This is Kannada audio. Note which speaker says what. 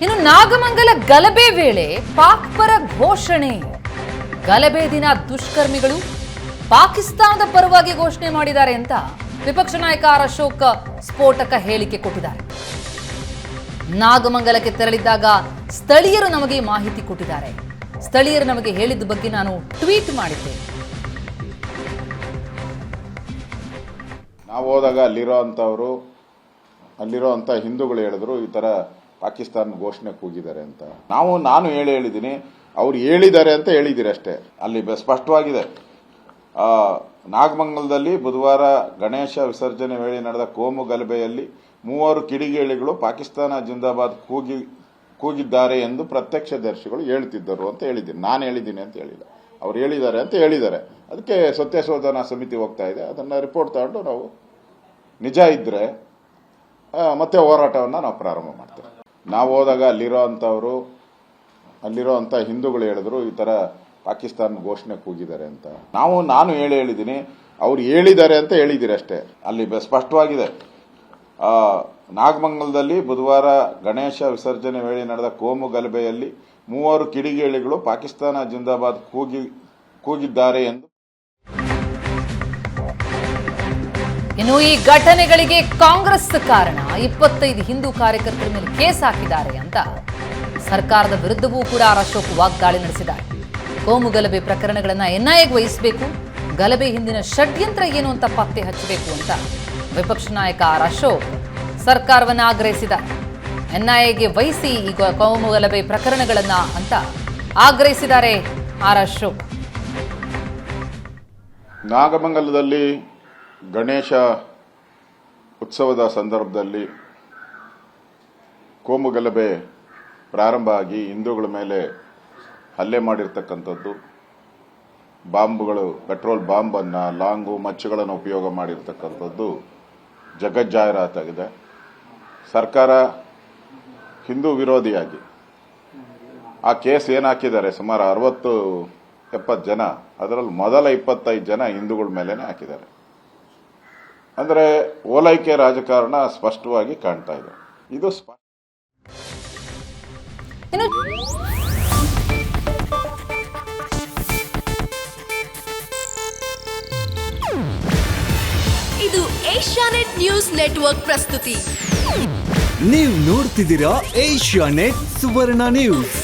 Speaker 1: ಇನ್ನು ನಾಗಮಂಗಲ ಗಲಭೆ ವೇಳೆ ಪಾಕ್ ಪರ ಘೋಷಣೆ. ಗಲಭೆ ದಿನ ದುಷ್ಕರ್ಮಿಗಳು ಪಾಕಿಸ್ತಾನದ ಪರವಾಗಿ ಘೋಷಣೆ ಮಾಡಿದ್ದಾರೆ ಅಂತ ವಿಪಕ್ಷ ನಾಯಕ ಆರ್ ಅಶೋಕ್ ಸ್ಫೋಟಕ ಹೇಳಿಕೆ ಕೊಟ್ಟಿದ್ದಾರೆ. ನಾಗಮಂಗಲಕ್ಕೆ ತೆರಳಿದ್ದಾಗ ಸ್ಥಳೀಯರು ನಮಗೆ ಮಾಹಿತಿ ಕೊಟ್ಟಿದ್ದಾರೆ. ಸ್ಥಳೀಯರು ನಮಗೆ ಹೇಳಿದ ಬಗ್ಗೆ ನಾನು ಟ್ವೀಟ್ ಮಾಡಿದ್ದೆ.
Speaker 2: ನಾವು ಹೋದಾಗ ಅಲ್ಲಿರೋಂಥ ಹಿಂದೂಗಳು ಹೇಳಿದ್ರು ಈ ತರ ಪಾಕಿಸ್ತಾನ ಘೋಷಣೆ ಕೂಗಿದ್ದಾರೆ ಅಂತ. ನಾನು ಹೇಳಿದ್ದೀನಿ, ಅವ್ರು ಹೇಳಿದ್ದಾರೆ ಅಂತ ಹೇಳಿದಿರಿ ಅಷ್ಟೇ. ಅಲ್ಲಿ ಸ್ಪಷ್ಟವಾಗಿದೆ. ನಾಗಮಂಗಲದಲ್ಲಿ ಬುಧವಾರ ಗಣೇಶ ವಿಸರ್ಜನೆ ವೇಳೆ ನಡೆದ ಕೋಮು ಗಲಭೆಯಲ್ಲಿ 3 ಕಿಡಿಗೇಡಿಗಳು ಪಾಕಿಸ್ತಾನ ಜಿಂದಾಬಾದ್ ಕೂಗಿದ್ದಾರೆ ಎಂದು ಪ್ರತ್ಯಕ್ಷದರ್ಶಿಗಳು ಹೇಳ್ತಿದ್ದರು ಅಂತ ಹೇಳಿದ್ದೀನಿ. ನಾನು ಹೇಳಿದ್ದೀನಿ ಅಂತ ಹೇಳಿಲ್ಲ, ಅವ್ರು ಹೇಳಿದ್ದಾರೆ ಅಂತ ಹೇಳಿದ್ದಾರೆ. ಅದಕ್ಕೆ ಸತ್ಯಶೋಧನಾ ಸಮಿತಿ ಹೋಗ್ತಾ ಇದೆ. ಅದನ್ನ ರಿಪೋರ್ಟ್ ತಗೊಂಡು ನಾವು ನಿಜ ಇದ್ರೆ ಮತ್ತೆ ಹೋರಾಟವನ್ನು ನಾವು ಪ್ರಾರಂಭ ಮಾಡ್ತೇವೆ. ನಾವು ಹೋದಾಗ ಅಲ್ಲಿರೋಂಥ ಹಿಂದೂಗಳು ಹೇಳಿದ್ರು ಈ ತರ ಪಾಕಿಸ್ತಾನ ಘೋಷಣೆ ಕೂಗಿದ್ದಾರೆ ಅಂತ. ನಾನು ಹೇಳಿದ್ದೀನಿ, ಅವ್ರು ಹೇಳಿದ್ದಾರೆ ಅಂತ ಹೇಳಿದಿರಿ ಅಷ್ಟೇ. ಅಲ್ಲಿ ಸ್ಪಷ್ಟವಾಗಿದೆ. ನಾಗಮಂಗಲದಲ್ಲಿ ಬುಧವಾರ ಗಣೇಶ ವಿಸರ್ಜನೆ ವೇಳೆ ನಡೆದ ಕೋಮು ಗಲಭೆಯಲ್ಲಿ 3 ಕಿಡಿಗೇಡಿಗಳು ಪಾಕಿಸ್ತಾನ ಜಿಂದಾಬಾದ್ ಕೂಗಿದ್ದಾರೆ ಎಂದು.
Speaker 1: ಇನ್ನು ಈ ಘಟನೆಗಳಿಗೆ ಕಾಂಗ್ರೆಸ್ ಕಾರಣ, 25 ಹಿಂದೂ ಕಾರ್ಯಕರ್ತರ ಮೇಲೆ ಕೇಸ್ ಹಾಕಿದ್ದಾರೆ ಅಂತ ಸರ್ಕಾರದ ವಿರುದ್ಧವೂ ಕೂಡ ಆರ್ ಅಶೋಕ್ ವಾಗ್ದಾಳಿ ನಡೆಸಿದ್ದಾರೆ. ಕೋಮು ಗಲಭೆ ಪ್ರಕರಣಗಳನ್ನು ಎನ್ಐಎಗೆ ವಹಿಸಬೇಕು, ಗಲಭೆ ಹಿಂದಿನ ಷಡ್ಯಂತ್ರ ಏನು ಅಂತ ಪತ್ತೆ ಹಚ್ಚಬೇಕು ಅಂತ ವಿಪಕ್ಷ ನಾಯಕ ಆರ್ ಅಶೋಕ್ ಸರ್ಕಾರವನ್ನು ಆಗ್ರಹಿಸಿದ್ದಾರೆ. ಎನ್ಐಎಗೆ ವಹಿಸಿ ಈಗ ಕೋಮು ಗಲಭೆ ಪ್ರಕರಣಗಳನ್ನ ಅಂತ ಆಗ್ರಹಿಸಿದ್ದಾರೆ ಆರ್ ಅಶೋಕ್.
Speaker 2: ನಾಗಮಂಗಲದಲ್ಲಿ ಗಣೇಶ ಉತ್ಸವದ ಸಂದರ್ಭದಲ್ಲಿ ಕೋಮು ಗಲಭೆ ಪ್ರಾರಂಭ ಆಗಿ ಹಿಂದೂಗಳ ಮೇಲೆ ಹಲ್ಲೆ ಮಾಡಿರ್ತಕ್ಕಂಥದ್ದು, ಬಾಂಬ್ಗಳು, ಪೆಟ್ರೋಲ್ ಬಾಂಬನ್ನು, ಲಾಂಗು, ಮಚ್ಚುಗಳನ್ನು ಉಪಯೋಗ ಮಾಡಿರ್ತಕ್ಕಂಥದ್ದು ಜಗಜ್ಜಾಹೀರಾತಾಗಿದೆ. ಸರ್ಕಾರ ಹಿಂದೂ ವಿರೋಧಿಯಾಗಿ ಆ ಕೇಸ್ ಏನು ಹಾಕಿದ್ದಾರೆ, ಸುಮಾರು 60-70 ಜನ, ಅದರಲ್ಲಿ ಮೊದಲ 25 ಜನ ಹಿಂದೂಗಳ ಮೇಲೇನೆ ಹಾಕಿದ್ದಾರೆ. ಅಂದರೆ ಓಲೈಕೆ ರಾಜಕಾರಣ ಸ್ಪಷ್ಟವಾಗಿ ಕಾಣ್ತಾ ಇದೆ. ಇದು
Speaker 3: ಇದು ಏಷ್ಯಾನೆಟ್ ನ್ಯೂಸ್ ನೆಟ್ವರ್ಕ್ ಪ್ರಸ್ತುತಿ.
Speaker 4: ನೀವು ನೋಡ್ತಿದ್ದೀರಾ ಏಷ್ಯಾನೆಟ್ ಸುವರ್ಣ ನ್ಯೂಸ್.